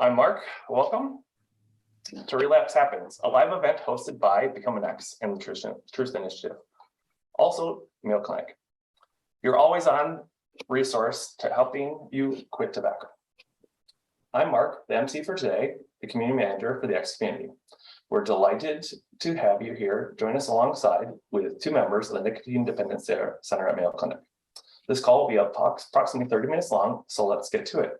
I'm Mark. Welcome to Relapse Happens, a live event hosted by Become an X and the Truth Initiative. Also, Mayo Clinic, your always-on resource to helping you quit tobacco. I'm Mark, the MC for today, the community manager for the X community. We're delighted to have you here join us alongside with two members of the Nicotine Dependence Center at Mayo Clinic. This call will be approximately 30 minutes long, so let's get to it.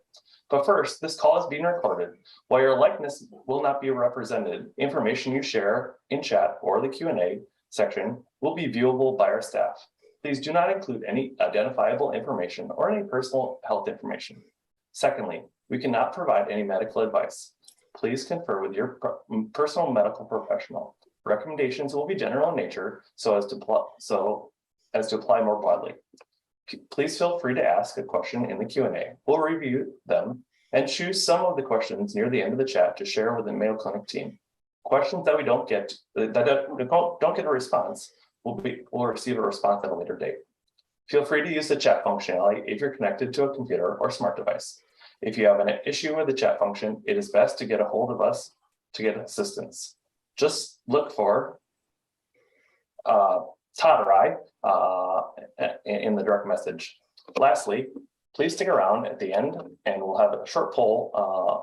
But first, this call is being recorded. While your likeness will not be represented, information you share in chat or the Q&A section will be viewable by our staff. Please do not include any identifiable information or any personal health information. Secondly, we cannot provide any medical advice. Please confer with your personal medical professional. Recommendations will be general in nature so as to apply more broadly. Please feel free to ask a question in the Q&A. We'll review them and choose some of the questions near the end of the chat to share with the Mayo Clinic team. Questions that we don't get a response will receive a response at a later date. Feel free to use the chat functionality if you're connected to a computer or smart device. If you have an issue with the chat function, it is best to get a hold of us to get assistance. Just look for Todd or I in the direct message. Lastly, please stick around at the end and we'll have a short poll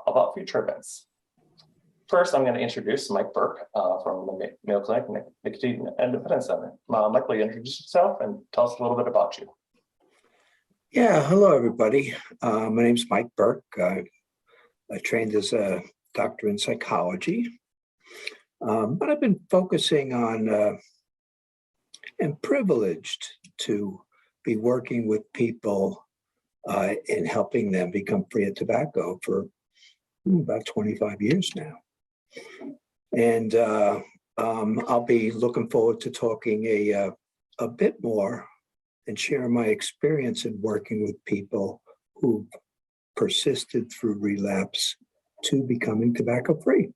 about future events. First, I'm going to introduce Mike Burke from the Mayo Clinic Nicotine and Dependence Center. Mike, will you introduce yourself and tell us a little bit about you? Yeah, hello everybody. My name is Mike Burke. I trained as a doctor in psychology, but I've been focusing on and privileged to be working with people in helping them become free of tobacco for about 25 years now. And I'll be looking forward to talking a bit more and share my experience in working with people who persisted through relapse to becoming tobacco free.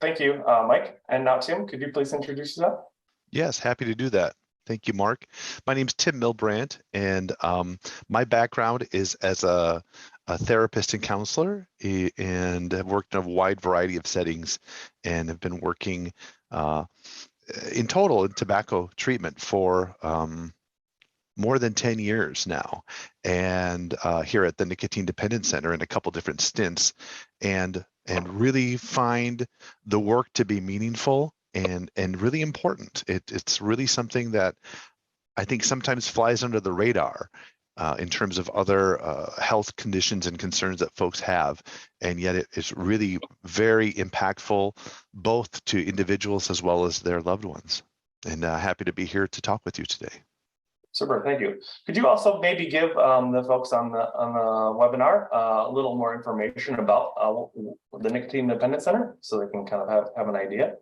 Thank you, Mike. And now, Tim, could you please introduce yourself? Yes, happy to do that. Thank you, Mark. My name is Tim Milbrandt, and my background is as a therapist and counselor, and have worked in a wide variety of settings, and have been working in total in tobacco treatment for more than 10 years now, and here at the Nicotine Dependence Center in a couple different stints, and really find the work to be meaningful and really important. It's really something that I think sometimes flies under the radar in terms of other health conditions and concerns that folks have, and yet it's really very impactful both to individuals as well as their loved ones. And happy to be here to talk with you today. Super, thank you. Could you also maybe give the folks on the webinar a little more information about the Nicotine Dependence Center so they can kind of have an idea?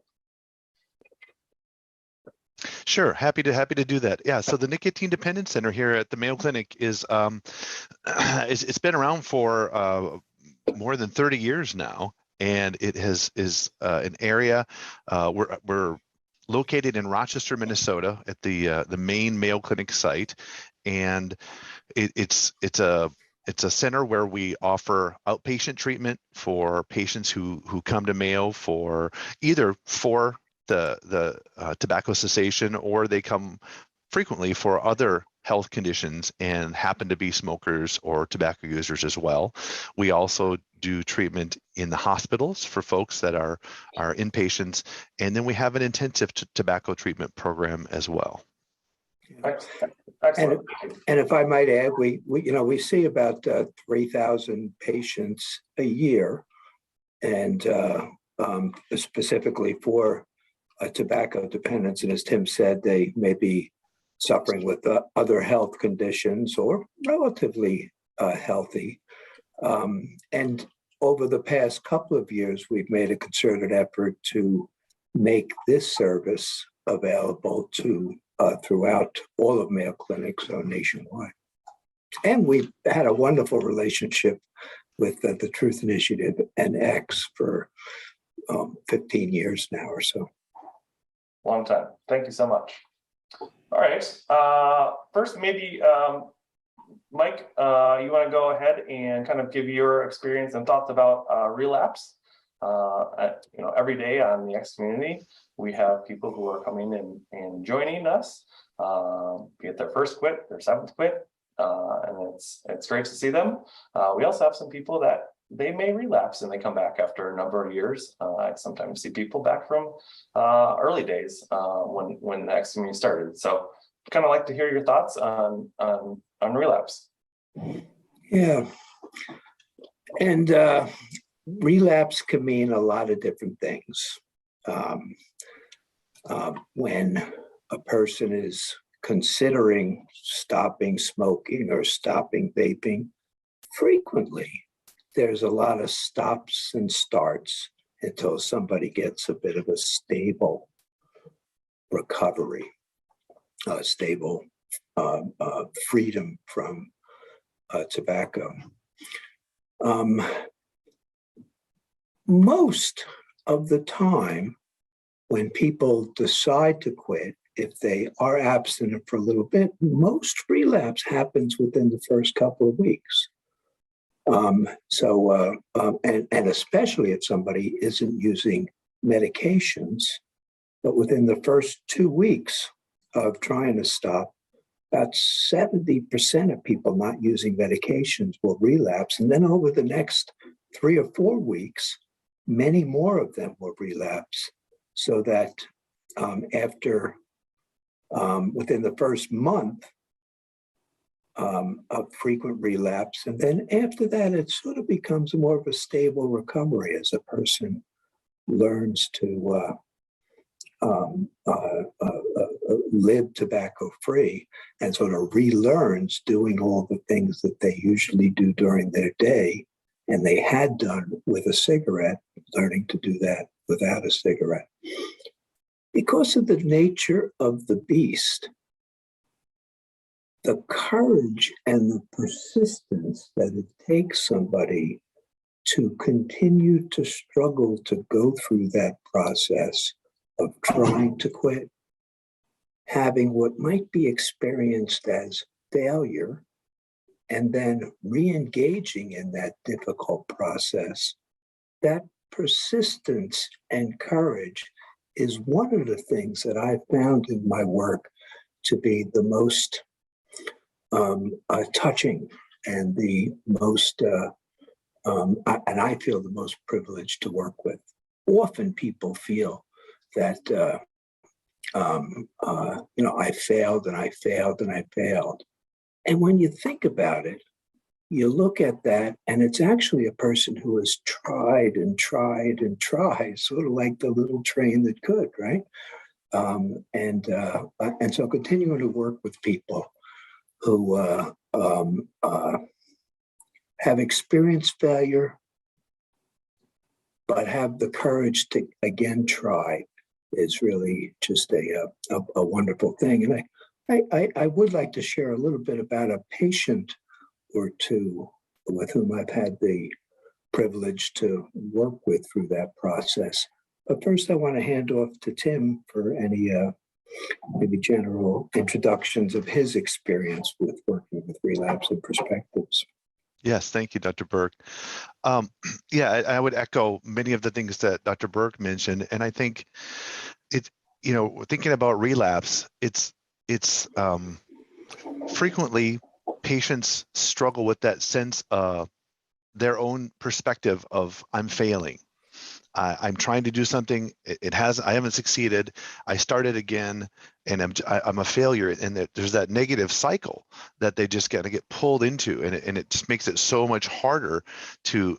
Sure, happy to do that. Yeah, so the Nicotine Dependence Center here at the Mayo Clinic is it's been around for more than 30 years now, and it is an area we're located in Rochester, Minnesota, at the main Mayo Clinic site, and it's a center where we offer outpatient treatment for patients who come to Mayo for either the tobacco cessation, or they come frequently for other health conditions and happen to be smokers or tobacco users as well. We also do treatment in the hospitals for folks that are inpatients, and then we have an intensive tobacco treatment program as well. Excellent. And if I might add, we see about 3,000 patients a year, and specifically for tobacco dependence. And as Tim said, they may be suffering with other health conditions or relatively healthy. And over the past couple of years, we've made a concerted effort to make this service available to throughout all of Mayo Clinic, so nationwide. And we've had a wonderful relationship with the Truth Initiative and X for 15 years now or so. Long time. Thank you so much. All right. First, maybe Mike, you want to go ahead and kind of give your experience and thoughts about relapse? Every day on the X community, we have people who are coming in and joining us, be it their first quit, their seventh quit, and it's great to see them. We also have some people that they may relapse and they come back after a number of years. I sometimes see people back from early days when the X community started. So kind of like to hear your thoughts on relapse. Yeah. And relapse can mean a lot of different things. When a person is considering stopping smoking or stopping vaping, frequently there's a lot of stops and starts until somebody gets a bit of a stable recovery, stable freedom from tobacco. Most of the time, when people decide to quit, if they are abstinent for a little bit, most relapse happens within the first couple of weeks. And especially if somebody isn't using medications, but within the first 2 weeks of trying to stop, about 70% of people not using medications will relapse. And then over the next 3 or 4 weeks, many more of them will relapse, so that within the first month of frequent relapse, and then after that, it sort of becomes more of a stable recovery as a person learns to live tobacco-free and sort of relearns doing all the things that they usually do during their day, and they had done with a cigarette, learning to do that without a cigarette. Because of the nature of the beast, the courage and the persistence that it takes somebody to continue to struggle to go through that process of trying to quit, having what might be experienced as failure, and then re-engaging in that difficult process, that persistence and courage is one of the things that I found in my work to be the most touching and the most, and I feel the most privileged to work with. Often people feel that, I failed and I failed and I failed. And when you think about it, you look at that, and it's actually a person who has tried and tried and tried, sort of like the little train that could, right? And so continuing to work with people who have experienced failure, but have the courage to again try is really just a wonderful thing. And I would like to share a little bit about a patient or two with whom I've had the privilege to work with through that process. But first, I want to hand off to Tim for any maybe general introductions of his experience with working with relapse and perspectives. Yes, thank you, Dr. Burke. I would echo many of the things that Dr. Burke mentioned, and I think it's, thinking about relapse, it's frequently patients struggle with that sense of their own perspective of I'm failing. I'm trying to do something. I haven't succeeded. I started again, and I'm a failure. And there's that negative cycle that they just got to get pulled into, and it just makes it so much harder to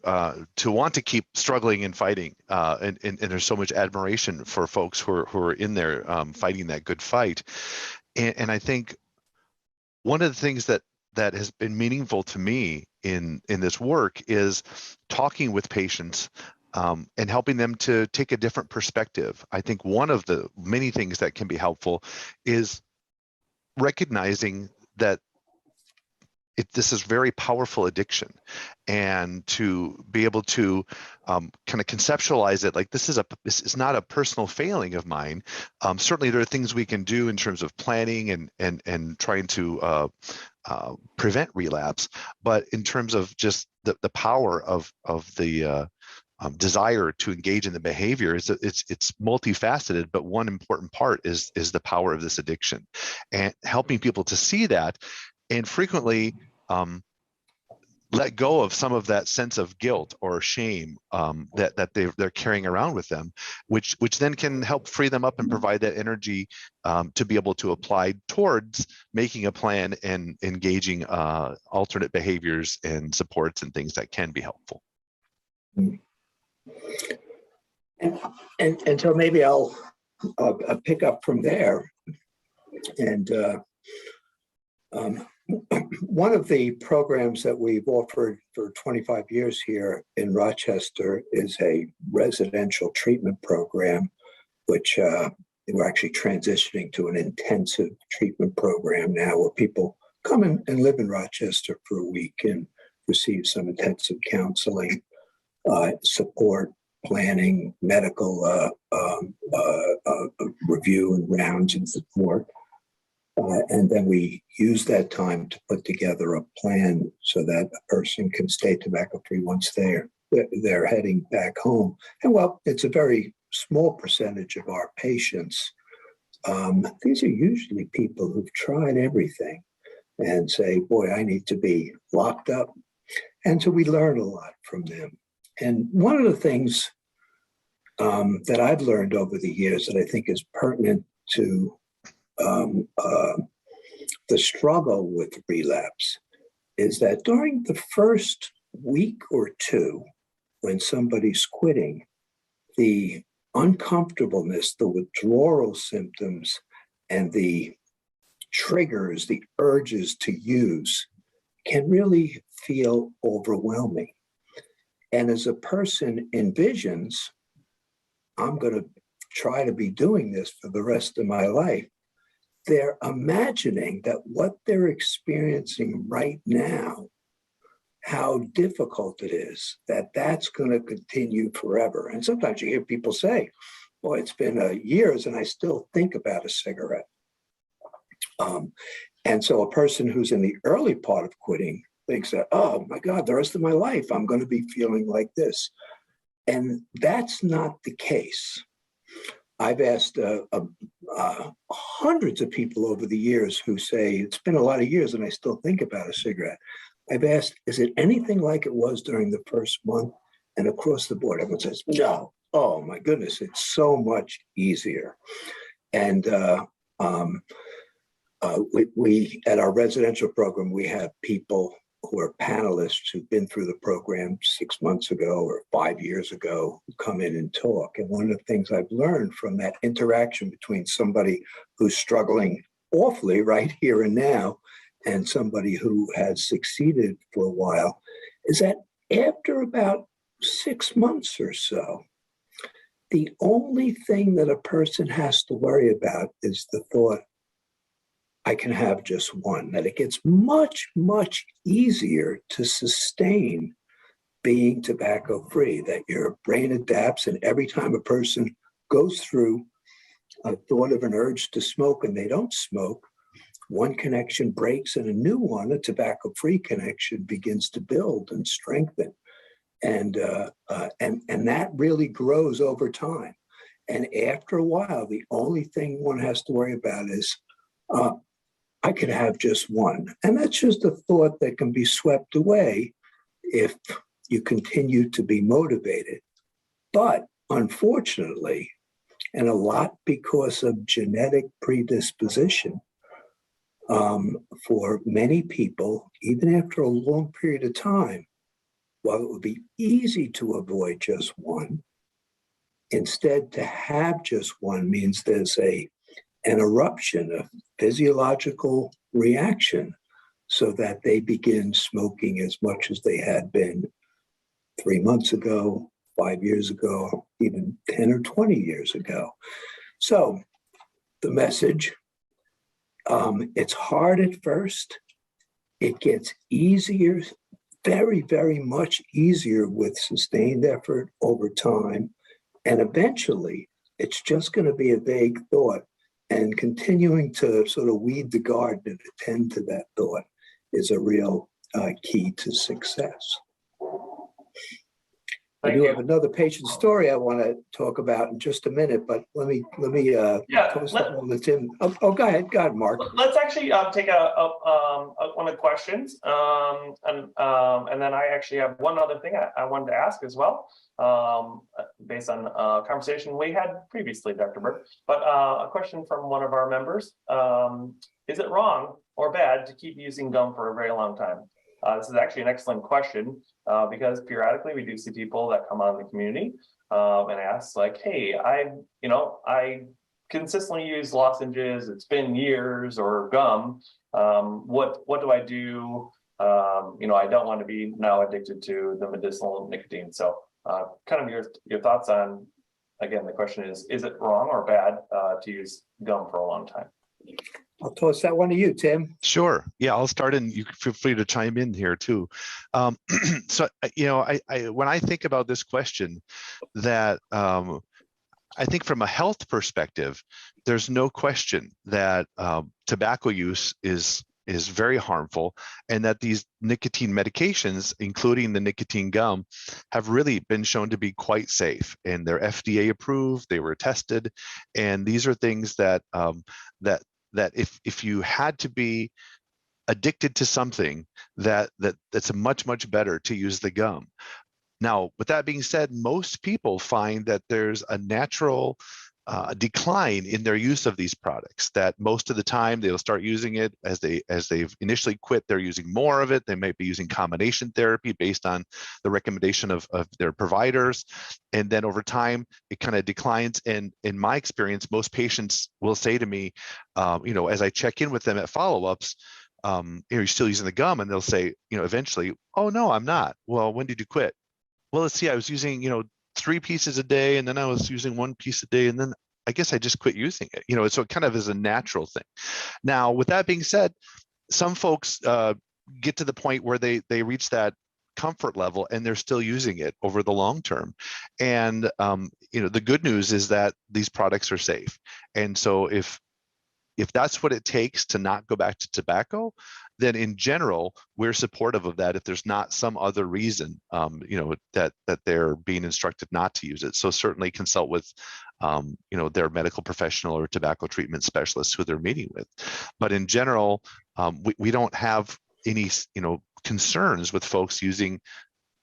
want to keep struggling and fighting. And there's so much admiration for folks who are in there fighting that good fight. And I think one of the things that has been meaningful to me in this work is talking with patients and helping them to take a different perspective. I think one of the many things that can be helpful is recognizing that this is very powerful addiction, and to be able to kind of conceptualize it like this is not a personal failing of mine. Certainly there are things we can do in terms of planning and trying to prevent relapse. But in terms of just the power of the desire to engage in the behavior, it's multifaceted, but one important part is the power of this addiction, and helping people to see that, and frequently let go of some of that sense of guilt or shame that they're carrying around with them, which then can help free them up and provide that energy to be able to apply towards making a plan and engaging alternate behaviors and supports and things that can be helpful. And so maybe I'll pick up from there. And one of the programs that we've offered for 25 years here in Rochester is a residential treatment program, which we're actually transitioning to an intensive treatment program now, where people come in and live in Rochester for a week and receive some intensive counseling, support, planning, medical review and rounds and support. And then we use that time to put together a plan so that a person can stay tobacco-free once they're heading back home. And well, it's a very small percentage of our patients. These are usually people who've tried everything and say, boy, I need to be locked up. And so we learn a lot from them. And one of the things that I've learned over the years that I think is pertinent to the struggle with relapse is that during the first week or two, when somebody's quitting, the uncomfortableness, the withdrawal symptoms, and the triggers, the urges to use can really feel overwhelming. And as a person envisions, I'm going to try to be doing this for the rest of my life, they're imagining that what they're experiencing right now, how difficult it is, that's going to continue forever. And sometimes you hear people say, boy, it's been years and I still think about a cigarette. And so a person who's in the early part of quitting thinks that, oh my God, the rest of my life, I'm going to be feeling like this. And that's not the case. I've asked hundreds of people over the years who say, it's been a lot of years and I still think about a cigarette. I've asked, is it anything like it was during the first month? And across the board, everyone says, no. Oh my goodness, it's so much easier. And we at our residential program, we have people who are panelists who've been through the program 6 months ago or 5 years ago, who come in and talk. And one of the things I've learned from that interaction between somebody who's struggling awfully right here and now and somebody who has succeeded for a while is that after about 6 months or so, the only thing that a person has to worry about is the thought, I can have just one, that it gets much, much easier to sustain being tobacco-free, that your brain adapts, and every time a person goes through a thought of an urge to smoke and they don't smoke, one connection breaks and a new one, a tobacco-free connection, begins to build and strengthen. And that really grows over time. And after a while, the only thing one has to worry about is, I could have just one. And that's just a thought that can be swept away if you continue to be motivated. But unfortunately, and a lot because of genetic predisposition, for many people, even after a long period of time, while it would be easy to avoid just one, instead to have just one means there's an eruption, a physiological reaction, so that they begin smoking as much as they had been 3 months ago, 5 years ago, even 10 or 20 years ago. So the message, it's hard at first. It gets easier, very, very much easier with sustained effort over time. And eventually, it's just going to be a vague thought. And continuing to sort of weed the garden and attend to that thought is a real key to success. I Thank do you. have another patient story I want to talk about in just a minute, but let me toss that one to Tim. Oh, go ahead, Mark. Let's actually take one of the questions, and then I actually have one other thing I wanted to ask as well, based on a conversation we had previously, Dr. Burke. But a question from one of our members: is it wrong or bad to keep using gum for a very long time? This is actually an excellent question, because periodically we do see people that come on in the community and ask, like, "Hey, I consistently use lozenges. It's been years, or gum. What do I do? I don't want to be now addicted to the medicinal nicotine." So, kind of your thoughts on, again, the question is it wrong or bad to use gum for a long time? I'll toss that one to you, Tim. Sure. Yeah, I'll start, and you can feel free to chime in here too. So, when I think about this question, that I think from a health perspective, there's no question that tobacco use is very harmful, and that these nicotine medications, including the nicotine gum, have really been shown to be quite safe, and they're FDA approved. They were tested, and these are things that that if you had to be addicted to something, that's much better to use the gum. Now, with that being said, most people find that there's a natural decline in their use of these products, that most of the time they'll start using it as they've initially quit, they're using more of it. They might be using combination therapy based on the recommendation of their providers. And then over time, it kind of declines. And in my experience, most patients will say to me, as I check in with them at follow-ups, you're still using the gum? And they'll say, eventually, "Oh, no, I'm not." "Well, when did you quit?" "Well, let's see, I was using, 3 pieces a day, and then I was using 1 piece a day, and then I guess I just quit using it." So it kind of is a natural thing. Now, with that being said, some folks get to the point where they reach that comfort level and they're still using it over the long term. And the good news is that these products are safe. And so if that's what it takes to not go back to tobacco, then in general, we're supportive of that if there's not some other reason, that they're being instructed not to use it. So certainly consult with, their medical professional or tobacco treatment specialist who they're meeting with. But in general, we don't have any, concerns with folks using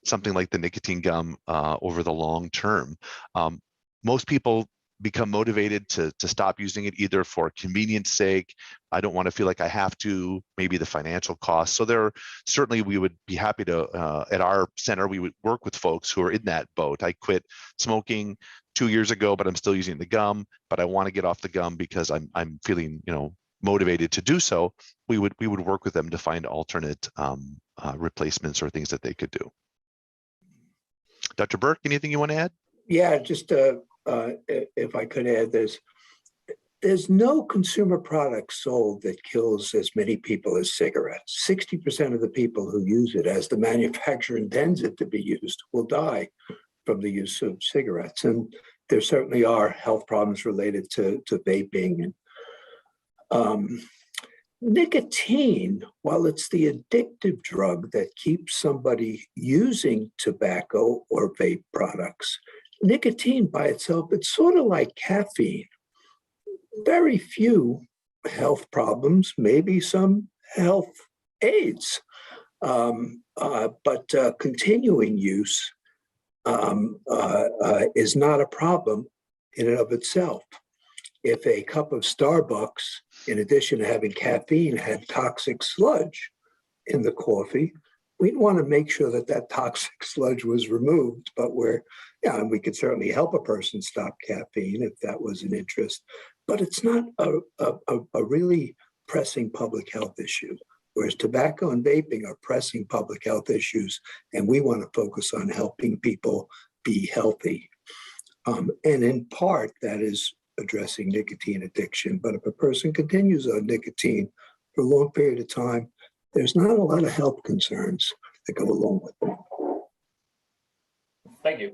something like the nicotine gum over the long term. Most people become motivated to stop using it either for convenience sake. I don't want to feel like I have to, maybe the financial cost. So certainly we would be happy to, at our center, we would work with folks who are in that boat. I quit smoking 2 years ago, but I'm still using the gum, but I want to get off the gum because I'm feeling, motivated to do so. We would work with them to find alternate replacements or things that they could do. Dr. Burke, anything you want to add? Yeah, just if I could add, there's no consumer product sold that kills as many people as cigarettes. 60% of the people who use it, as the manufacturer intends it to be used, will die from the use of cigarettes. And there certainly are health problems related to vaping. And nicotine, while it's the addictive drug that keeps somebody using tobacco or vape products, nicotine by itself, it's sort of like caffeine. Very few health problems, maybe some health aids, but continuing use is not a problem in and of itself. If a cup of Starbucks, in addition to having caffeine, had toxic sludge in the coffee, we'd want to make sure that toxic sludge was removed. But and we could certainly help a person stop caffeine if that was an interest. But it's not a really pressing public health issue, whereas tobacco and vaping are pressing public health issues, and we want to focus on helping people be healthy. And in part, that is addressing nicotine addiction. But if a person continues on nicotine for a long period of time, there's not a lot of health concerns that go along with it. Thank you.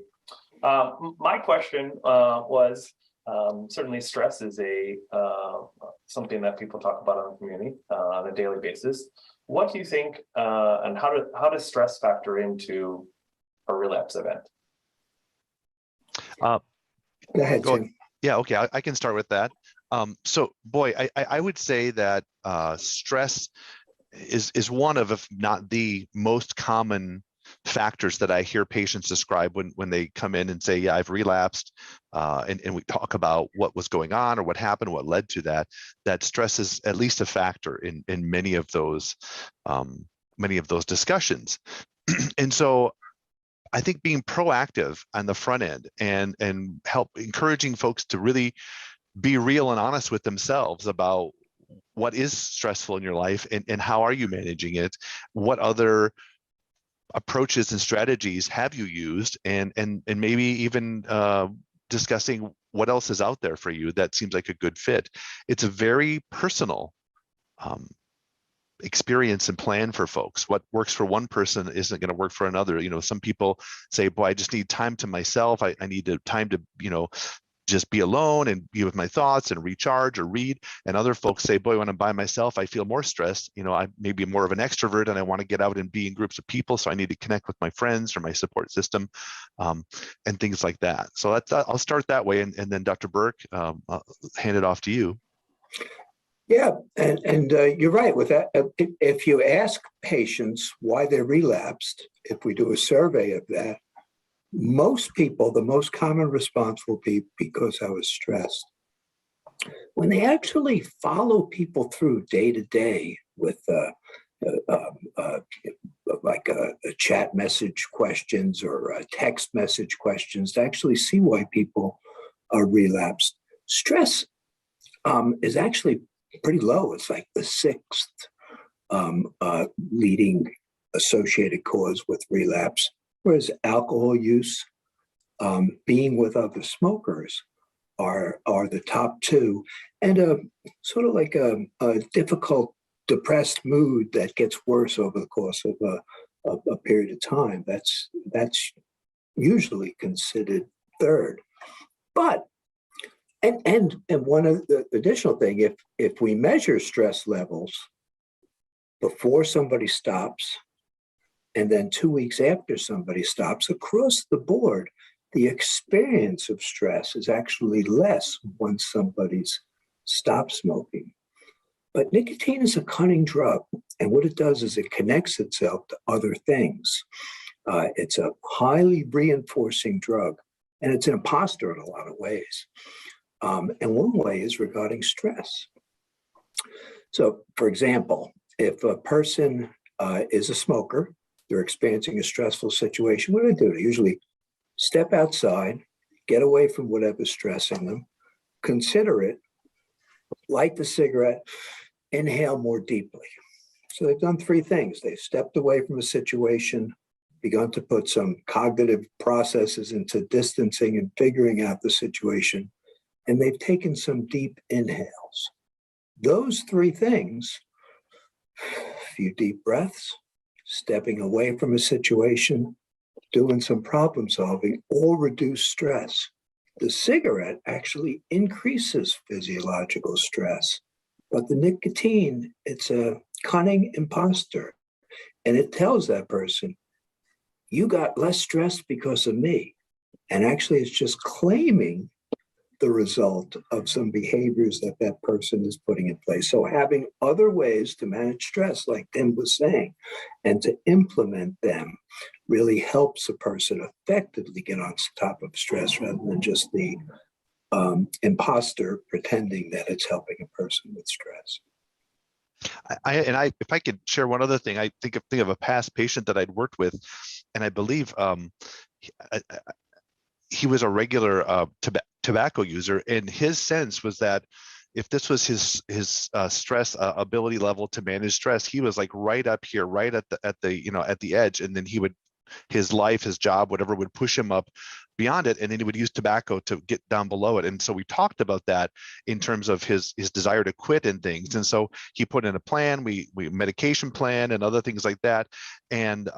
My question was, certainly stress is a something that people talk about in the community on a daily basis. What do you think, and how does stress factor into a relapse event? Go ahead, Go- Tim. Yeah, okay, I can start with that. So, boy, I would say that stress is one of, if not the most common factors that I hear patients describe when they come in and say, yeah, I've relapsed, and we talk about what was going on or what happened, what led to that. That stress is at least a factor in many of those discussions. And so I think being proactive on the front end and help encouraging folks to really be real and honest with themselves about what is stressful in your life and how are you managing it, what other approaches and strategies have you used, and maybe even discussing what else is out there for you that seems like a good fit. It's a very personal experience and plan for folks. What works for one person isn't going to work for another. Some people say, boy, I just need time to myself. I need time to, just be alone and be with my thoughts and recharge or read. And other folks say, boy, when I'm by myself, I feel more stressed. I may be more of an extrovert and I want to get out and be in groups of people. So I need to connect with my friends or my support system, and things like that. So I'll start that way. And then Dr. Burke, I'll hand it off to you. Yeah, and you're right with that. If you ask patients why they relapsed, if we do a survey of that, most people, the most common response will be because I was stressed. When they actually follow people through day to day with like a chat message questions or text message questions to actually see why people are relapsed, stress is actually pretty low. It's like the sixth leading associated cause with relapse, whereas alcohol use, being with other smokers are the top two, and sort of like a difficult, depressed mood that gets worse over the course of a period of time. That's usually considered third. But and one of the additional thing, if we measure stress levels before somebody stops, and then 2 weeks after somebody stops, across the board, the experience of stress is actually less once somebody's stopped smoking. But nicotine is a cunning drug, and what it does is it connects itself to other things. It's a highly reinforcing drug, and it's an imposter in a lot of ways. And one way is regarding stress. So, for example, if a person is a smoker, they're experiencing a stressful situation, what do they do? They usually step outside, get away from whatever's stressing them, consider it, light the cigarette, inhale more deeply. So they've done three things. They've stepped away from a situation, begun to put some cognitive processes into distancing and figuring out the situation, and they've taken some deep inhales. Those three things, a few deep breaths, stepping away from a situation, doing some problem solving, all reduce stress. The cigarette actually increases physiological stress, but the nicotine, it's a cunning imposter, and it tells that person, you got less stress because of me. And actually, it's just claiming the result of some behaviors that that person is putting in place. So having other ways to manage stress, like Tim was saying, and to implement them really helps a person effectively get on top of stress rather than just the imposter pretending that it's helping a person with stress. If I could share one other thing, I think of a past patient that I'd worked with, and I believe he was a regular tobacco user, and his sense was that if this was his stress ability level to manage stress, he was like right up here, right at the edge, and then his life, his job, whatever would push him up beyond it, and then he would use tobacco to get down below it. And so we talked about that in terms of his desire to quit and things. And so he put in a plan, we medication plan and other things like that. And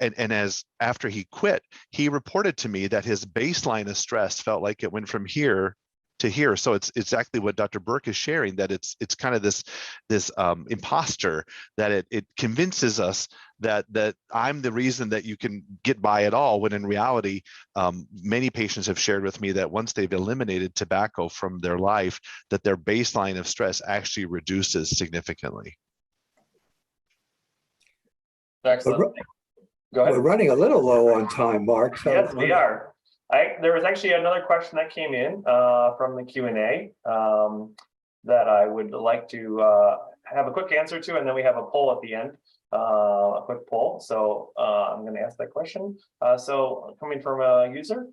as after he quit, he reported to me that his baseline of stress felt like it went from here hear. So it's exactly what Dr. Burke is sharing, that it's kind of this imposter, that it convinces us that I'm the reason that you can get by at all, when in reality, many patients have shared with me that once they've eliminated tobacco from their life, that their baseline of stress actually reduces significantly. Excellent. Go ahead. We're running a little low on time, Mark. So Yes, we are. There was actually another question that came in from the Q&A that I would like to have a quick answer to, and then we have a poll at the end, a quick poll. So I'm going to ask that question. So coming from a user,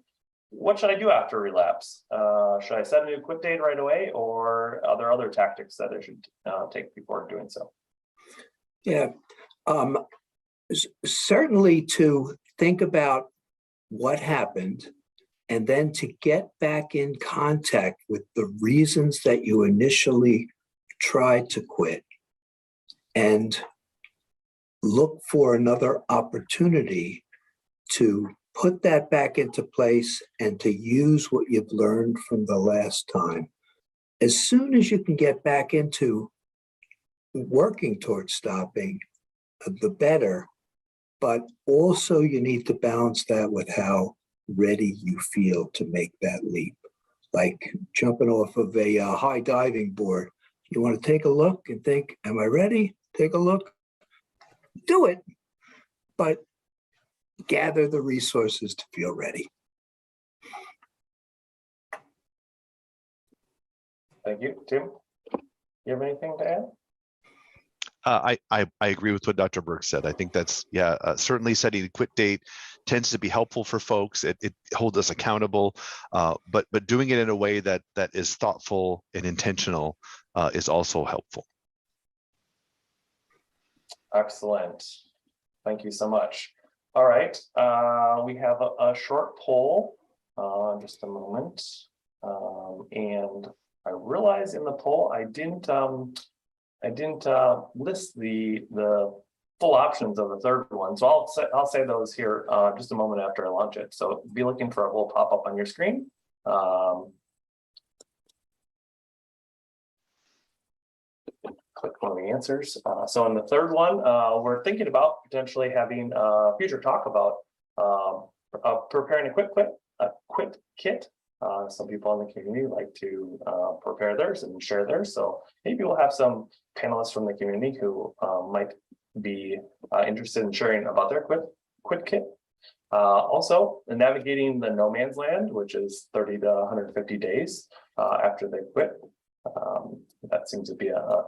what should I do after relapse? Should I set a new quit date right away, or are there other tactics that I should take before doing so? Yeah, certainly to think about what happened, and then to get back in contact with the reasons that you initially tried to quit, and look for another opportunity to put that back into place and to use what you've learned from the last time. As soon as you can get back into working towards stopping, the better. But also you need to balance that with how ready you feel to make that leap. Like jumping off of a high diving board. You want to take a look and think, am I ready? Take a look, do it, but gather the resources to feel ready. Thank you. Tim, you have anything to add? I agree with what Dr. Burke said. I think that's, certainly setting a quit date tends to be helpful for folks. It holds us accountable, but doing it in a way that is thoughtful and intentional is also helpful. Excellent. Thank you so much. All right, we have a short poll. Just a moment, and I realize in the poll I didn't list the full options of the third one, so I'll say those here just a moment after I launch it. So be looking for a little pop up on your screen. Click one of the answers. So in the third one, we're thinking about potentially having a future talk about preparing a quit kit. Some people in the community like to prepare theirs and share theirs. So maybe we'll have some panelists from the community who might be interested in sharing about their quit kit. Also, navigating the no man's land, which is 30 to 150 days after they quit. That seems to be a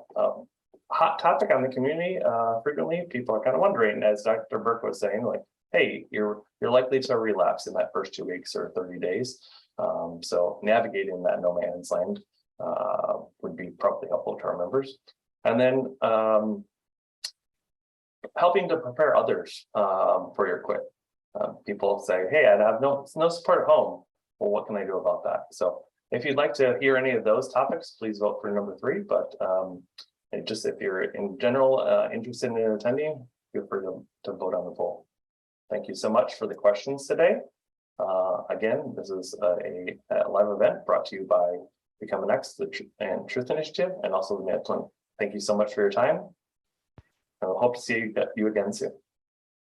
hot topic on the community. Frequently, people are kind of wondering, as Dr. Burke was saying, like, hey, you're likely to relapse in that first 2 weeks or 30 days. So navigating that no man's land would be probably helpful to our members. And then helping to prepare others for your quit. People say, hey, I have no support at home. Well, what can I do about that? So if you'd like to hear any of those topics, please vote for number 3. But just if you're in general interested in attending, feel free to vote on the poll. Thank you so much for the questions today. Again, this is a live event brought to you by Become an X, the Truth Initiative, and also the Mayo Clinic. Thank you so much for your time. I hope to see you again soon.